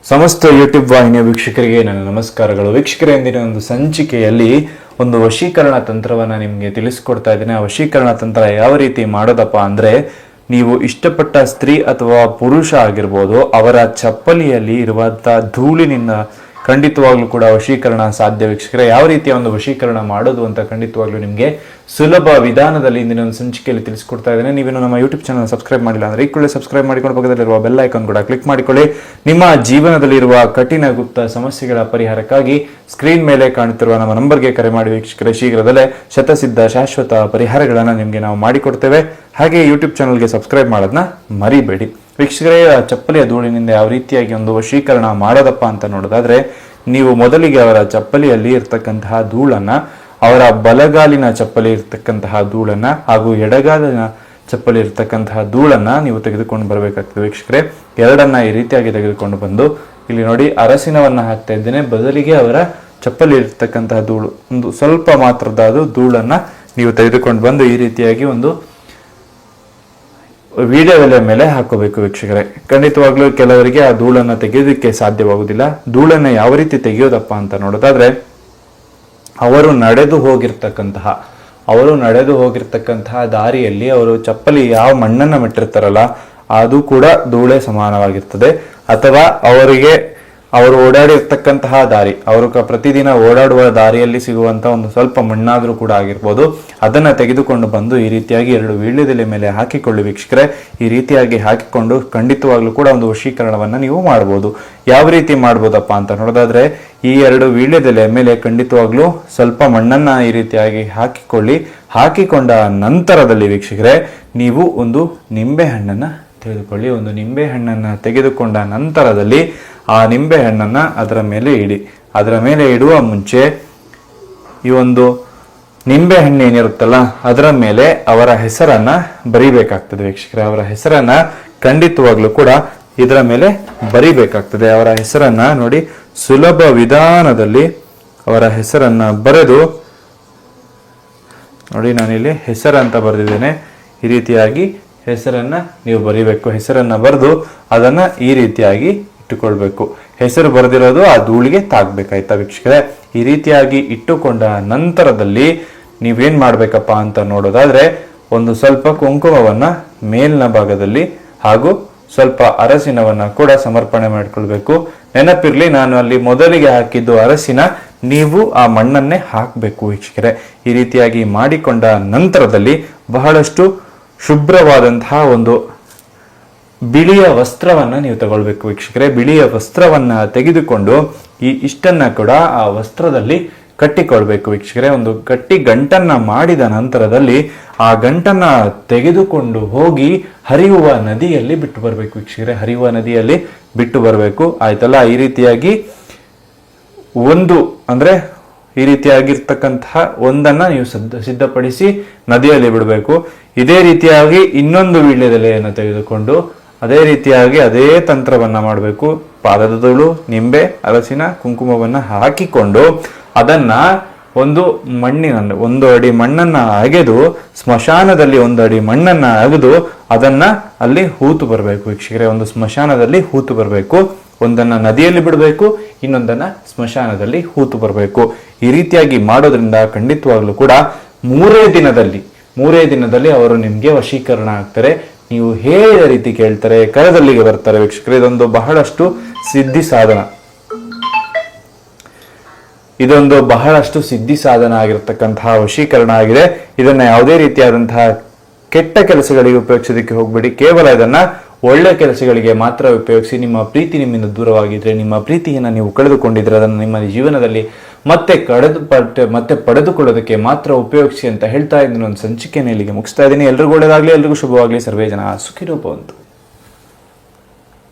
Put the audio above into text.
ಸಮಸ್ತ ಯೂಟ್ಯೂಬ್ ವಾಹಿನಿಯ ವೀಕ್ಷಕರಿಗೆ ನನ್ನ ನಮಸ್ಕಾರಗಳು. ವೀಕ್ಷಕರೇ, ಇಂದಿನ ಒಂದು ಸಂಚಿಕೆಯಲ್ಲಿ ಒಂದು ವಶೀಕರಣ ತಂತ್ರವನ್ನು ನಿಮಗೆ ತಿಳಿಸ್ಕೊಡ್ತಾ ಇದ್ದೇನೆ. ಆ ವಶೀಕರಣ ತಂತ್ರ ಯಾವ ರೀತಿ ಮಾಡೋದಪ್ಪ ಅಂದರೆ, ನೀವು ಇಷ್ಟಪಟ್ಟ ಸ್ತ್ರೀ ಅಥವಾ ಪುರುಷ ಆಗಿರ್ಬೋದು, ಅವರ ಚಪ್ಪಲಿಯಲ್ಲಿ ಇರುವಂತಹ ಧೂಳಿನಿಂದ ಖಂಡಿತವಾಗ್ಲೂ ಕೂಡ ವಶೀಕರಣ ಸಾಧ್ಯ. ವೀಕ್ಷಕರೇ, ಯಾವ ರೀತಿಯ ಒಂದು ವಶೀಕರಣ ಮಾಡೋದು ಅಂತ ಖಂಡಿತವಾಗ್ಲೂ ನಿಮಗೆ ಸುಲಭ ವಿಧಾನದಲ್ಲಿ ಇಂದಿನ ಒಂದು ಸಂಚಿಕೆಯಲ್ಲಿ ತಿಳಿಸ್ಕೊಡ್ತಾ ಇದ್ದೇನೆ. ನೀವೇನು ನಮ್ಮ ಯೂಟ್ಯೂಬ್ ಚಾನಲ್ ಸಬ್ಸ್ಕ್ರೈಬ್ ಮಾಡಿಲ್ಲ ಅಂದರೆ ಈ ಕೂಡಲೇ ಸಬ್ಸ್ಕ್ರೈಬ್ ಮಾಡಿಕೊಂಡು ಪಕ್ಕದಲ್ಲಿರುವ ಬೆಲ್ ಐಕಾನ್ ಕೂಡ ಕ್ಲಿಕ್ ಮಾಡಿಕೊಳ್ಳಿ. ನಿಮ್ಮ ಜೀವನದಲ್ಲಿರುವ ಕಠಿಣ ಗುಪ್ತ ಸಮಸ್ಯೆಗಳ ಪರಿಹಾರಕ್ಕಾಗಿ ಸ್ಕ್ರೀನ್ ಮೇಲೆ ಕಾಣುತ್ತಿರುವ ನಮ್ಮ ನಂಬರ್ಗೆ ಕರೆ ಮಾಡಿ ವೀಕ್ಷಕರೇ. ಶೀಘ್ರದಲ್ಲೇ ಶತಸಿದ್ಧ ಶಾಶ್ವತ ಪರಿಹಾರಗಳನ್ನು ನಿಮಗೆ ನಾವು ಮಾಡಿಕೊಡ್ತೇವೆ. ಹಾಗೆ ಯೂಟ್ಯೂಬ್ ಚಾನಲ್ಗೆ ಸಬ್ಸ್ಕ್ರೈಬ್ ಮಾಡೋದನ್ನ ಮರಿಬೇಡಿ. ವೀಕ್ಷಕರೇ, ಚಪ್ಪಲಿಯ ಧೂಳಿನಿಂದ ಯಾವ ರೀತಿಯಾಗಿ ಒಂದು ವಶೀಕರಣ ಮಾಡೋದಪ್ಪ ಅಂತ ನೋಡೋದಾದ್ರೆ, ನೀವು ಮೊದಲಿಗೆ ಅವರ ಚಪ್ಪಲಿಯಲ್ಲಿ ಇರ್ತಕ್ಕಂತಹ ಧೂಳನ್ನ, ಅವರ ಬಲಗಾಲಿನ ಚಪ್ಪಲಿ ಇರ್ತಕ್ಕಂತಹ ಧೂಳನ್ನ ಹಾಗೂ ಎಡಗಾಲಿನ ಚಪ್ಪಲಿ ಇರ್ತಕ್ಕಂತಹ ಧೂಳನ್ನ ನೀವು ತೆಗೆದುಕೊಂಡು ಬರಬೇಕಾಗ್ತದೆ. ವೀಕ್ಷಕರೇ, ಎರಡನ್ನ ಈ ರೀತಿಯಾಗಿ ತೆಗೆದುಕೊಂಡು ಬಂದು ಇಲ್ಲಿ ನೋಡಿ ಅರಸಿನವನ್ನ ಹಾಕ್ತಾ ಇದ್ದೇನೆ. ಬದಲಿಗೆ ಅವರ ಚಪ್ಪಲಿ ಇರ್ತಕ್ಕಂತಹ ಧೂಳು, ಒಂದು ಸ್ವಲ್ಪ ಮಾತ್ರದ ಧೂಳನ್ನ ನೀವು ತೆಗೆದುಕೊಂಡು ಬಂದು ಈ ರೀತಿಯಾಗಿ ಒಂದು ವಿಡಿಯೋದ ಮೇಲೆ ಹಾಕೋಬೇಕು. ವೀಕ್ಷಕರೇ, ಖಂಡಿತವಾಗ್ಲೂ ಕೆಲವರಿಗೆ ಆ ಧೂಳನ್ನ ತೆಗೆಯೋದಕ್ಕೆ ಸಾಧ್ಯವಾಗುವುದಿಲ್ಲ. ಧೂಳನ್ನ ಯಾವ ರೀತಿ ತೆಗೆಯೋದಪ್ಪ ಅಂತ ನೋಡೋದಾದ್ರೆ, ಅವರು ನಡೆದು ಹೋಗಿರ್ತಕ್ಕಂತಹ ದಾರಿಯಲ್ಲಿ ಅವರು ಚಪ್ಪಲಿ ಯಾವ ಮಣ್ಣನ್ನ ಮೆಟ್ಟಿರ್ತಾರಲ್ಲ ಅದು ಕೂಡ ಧೂಳೆ ಸಮಾನವಾಗಿರ್ತದೆ. ಅಥವಾ ಅವರು ಓಡಾಡಿರ್ತಕ್ಕಂತಹ ದಾರಿ, ಅವರು ಪ್ರತಿದಿನ ಓಡಾಡುವ ದಾರಿಯಲ್ಲಿ ಸಿಗುವಂತಹ ಒಂದು ಸ್ವಲ್ಪ ಮಣ್ಣಾದ್ರೂ ಕೂಡ ಆಗಿರ್ಬೋದು, ಅದನ್ನ ತೆಗೆದುಕೊಂಡು ಬಂದು ಈ ರೀತಿಯಾಗಿ ಎರಡು ವೀಳ್ಯದೆಲೆ ಮೇಲೆ ಹಾಕಿಕೊಳ್ಳಿ. ವೀಕ್ಷಕರೇ, ಈ ರೀತಿಯಾಗಿ ಹಾಕಿಕೊಂಡು ಖಂಡಿತವಾಗ್ಲೂ ಕೂಡ ಒಂದು ವಶೀಕರಣವನ್ನ ನೀವು ಮಾಡಬಹುದು. ಯಾವ ರೀತಿ ಮಾಡ್ಬೋದಪ್ಪ ಅಂತ ನೋಡೋದಾದ್ರೆ, ಈ ಎರಡು ವೀಳ್ಯದೆಲೆ ಮೇಲೆ ಖಂಡಿತವಾಗ್ಲೂ ಸ್ವಲ್ಪ ಮಣ್ಣನ್ನ ಈ ರೀತಿಯಾಗಿ ಹಾಕಿಕೊಂಡ ನಂತರದಲ್ಲಿ ವೀಕ್ಷಕರೇ, ನೀವು ಒಂದು ನಿಂಬೆ ಹಣ್ಣನ್ನ ತೆಗೆದುಕೊಳ್ಳಿ. ಒಂದು ನಿಂಬೆ ಹಣ್ಣನ್ನ ತೆಗೆದುಕೊಂಡ ನಂತರದಲ್ಲಿ ಆ ನಿಂಬೆ ಹಣ್ಣನ್ನ ಅದರ ಮೇಲೆ ಇಡುವ ಮುಂಚೆ ಈ ಒಂದು ನಿಂಬೆ ಹಣ್ಣು ಏನಿರುತ್ತಲ್ಲ ಅದರ ಮೇಲೆ ಅವರ ಹೆಸರನ್ನ ಬರಿಬೇಕಾಗ್ತದೆ. ವೀಕ್ಷಕರೇ, ಅವರ ಹೆಸರನ್ನ ಖಂಡಿತವಾಗ್ಲೂ ಕೂಡ ಇದರ ಮೇಲೆ ಬರಿಬೇಕಾಗ್ತದೆ. ಅವರ ಹೆಸರನ್ನ ನೋಡಿ, ಸುಲಭ ವಿಧಾನದಲ್ಲಿ ಅವರ ಹೆಸರನ್ನ ಬರೆದು ನೋಡಿ, ನಾನಿಲ್ಲಿ ಹೆಸರಂತ ಬರೆದಿದ್ದೇನೆ. ಈ ರೀತಿಯಾಗಿ ಹೆಸರನ್ನ ನೀವು ಬರಿಬೇಕು. ಹೆಸರನ್ನ ಬರೆದು ಅದನ್ನ ಈ ರೀತಿಯಾಗಿ ಇಟ್ಟುಕೊಳ್ಬೇಕು. ಹೆಸರು ಬರೆದಿರೋದು ಆ ಧೂಳಿಗೆ ತಾಗ್ಬೇಕಾಯ್ತಾ ವೀಕ್ಷಕರೇ. ಈ ರೀತಿಯಾಗಿ ಇಟ್ಟುಕೊಂಡ ನಂತರದಲ್ಲಿ ನೀವೇನ್ ಮಾಡ್ಬೇಕಪ್ಪ ಅಂತ ನೋಡೋದಾದ್ರೆ, ಒಂದು ಸ್ವಲ್ಪ ಕುಂಕುಮವನ್ನ ಮೇಲಿನ ಭಾಗದಲ್ಲಿ ಹಾಗೂ ಸ್ವಲ್ಪ ಅರಸಿನವನ್ನ ಕೂಡ ಸಮರ್ಪಣೆ ಮಾಡಿಕೊಳ್ಬೇಕು. ನೆನಪಿರ್ಲಿ, ನಾನು ಅಲ್ಲಿ ಮೊದಲಿಗೆ ಹಾಕಿದ್ದು ಅರಸಿನ, ನೀವು ಆ ಮಣ್ಣನ್ನೇ ಹಾಕಬೇಕು ವೀಕ್ಷಕರೇ. ಈ ರೀತಿಯಾಗಿ ಮಾಡಿಕೊಂಡ ನಂತರದಲ್ಲಿ ಬಹಳಷ್ಟು ಶುಭ್ರವಾದಂತಹ ಒಂದು ಬಿಳಿಯ ವಸ್ತ್ರವನ್ನ ನೀವು ತಗೊಳ್ಬೇಕು ವೀಕ್ಷಕರೇ. ಬಿಳಿಯ ವಸ್ತ್ರವನ್ನ ತೆಗೆದುಕೊಂಡು ಇಷ್ಟನ್ನ ಕೂಡ ಆ ವಸ್ತ್ರದಲ್ಲಿ ಕಟ್ಟಿಕೊಳ್ಬೇಕು ವೀಕ್ಷಕರೇ. ಒಂದು ಗಟ್ಟಿ ಗಂಟನ್ನ ಮಾಡಿದ ನಂತರದಲ್ಲಿ ಆ ಗಂಟನ್ನ ತೆಗೆದುಕೊಂಡು ಹೋಗಿ ಹರಿಯುವ ನದಿಯಲ್ಲಿ ಬಿಟ್ಟು ಬರಬೇಕು ವೀಕ್ಷಕರೇ. ಹರಿಯುವ ನದಿಯಲ್ಲಿ ಬಿಟ್ಟು ಬರಬೇಕು, ಆಯ್ತಲ್ಲ. ಈ ರೀತಿಯಾಗಿ ಈ ರೀತಿಯಾಗಿರ್ತಕ್ಕಂತಹ ಒಂದನ್ನ ನೀವು ಸಿದ್ಧಪಡಿಸಿ ನದಿಯಲ್ಲಿ ಬಿಡಬೇಕು. ಇದೇ ರೀತಿಯಾಗಿ ಇನ್ನೊಂದು ವೀಳ್ಯದೆಲೆಯನ್ನು ತೆಗೆದುಕೊಂಡು ಅದೇ ರೀತಿಯಾಗಿ ಅದೇ ತಂತ್ರವನ್ನ ಮಾಡಬೇಕು. ಪಾದದ ಧೂಳು, ನಿಂಬೆ, ಅರಸಿನ, ಕುಂಕುಮವನ್ನ ಹಾಕಿಕೊಂಡು ಅದನ್ನ ಒಂದು ಅಡಿ ಮಣ್ಣನ್ನ ಅಗೆದು, ಸ್ಮಶಾನದಲ್ಲಿ 1 ಅಡಿ ಮಣ್ಣನ್ನ ಅಗೆದು ಅದನ್ನ ಅಲ್ಲಿ ಹೂತು ಬರಬೇಕು ವೀಕ್ಷಕರೇ. ಒಂದು ಸ್ಮಶಾನದಲ್ಲಿ ಹೂತು ಬರಬೇಕು. ಒಂದನ್ನ ನದಿಯಲ್ಲಿ ಬಿಡಬೇಕು, ಇನ್ನೊಂದನ್ನ ಸ್ಮಶಾನದಲ್ಲಿ ಹೂತು ಬರಬೇಕು. ಈ ರೀತಿಯಾಗಿ ಮಾಡೋದ್ರಿಂದ ಖಂಡಿತವಾಗ್ಲೂ ಕೂಡ ಮೂರೇ ದಿನದಲ್ಲಿ ಅವರು ನಿಮ್ಗೆ ವಶೀಕರಣ ಆಗ್ತಾರೆ. ನೀವು ಹೇಳಿದ ರೀತಿ ಕೇಳ್ತಾರೆ, ಕರದಲ್ಲಿಗೆ ಬರ್ತಾರೆ ವೀಕ್ಷಕರೇ. ಇದೊಂದು ಬಹಳಷ್ಟು ಸಿದ್ಧಿ ಸಾಧನ ಆಗಿರತಕ್ಕಂತಹ ವಶೀಕರಣ ಆಗಿದೆ. ಇದನ್ನ ಯಾವುದೇ ರೀತಿಯಾದಂತಹ ಕೆಟ್ಟ ಕೆಲಸಗಳಿಗೆ ಉಪಯೋಗಿಸೋದಕ್ಕೆ ಹೋಗ್ಬೇಡಿ. ಕೇವಲ ಇದನ್ನ ಒಳ್ಳೆ ಕೆಲಸಗಳಿಗೆ ಮಾತ್ರ ಉಪಯೋಗಿಸಿ. ನಿಮ್ಮ ಪ್ರೀತಿ ನಿಮ್ಮಿಂದ ದೂರವಾಗಿದ್ರೆ, ನಿಮ್ಮ ಪ್ರೀತಿಯನ್ನು ನೀವು ಕಳೆದುಕೊಂಡಿದ್ರೆ, ಅದನ್ನು ನಿಮ್ಮ ಜೀವನದಲ್ಲಿ ಮತ್ತೆ ಪಡೆದುಕೊಳ್ಳೋದಕ್ಕೆ ಮಾತ್ರ ಉಪಯೋಗಿಸಿ ಅಂತ ಹೇಳ್ತಾ ಇದ್ದೀನಿ. ಒಂದು ಸಂಚಿಕೆಯನ್ನು ಇಲ್ಲಿಗೆ ಮುಗಿಸ್ತಾ ಇದ್ದೀನಿ. ಎಲ್ರಿಗೂ ಒಳ್ಳೆಯದಾಗಲಿ, ಎಲ್ರಿಗೂ ಶುಭವಾಗಲಿ. ಸರ್ವೇ ಜನ ಸುಖಿನೋ ಭವಂತು.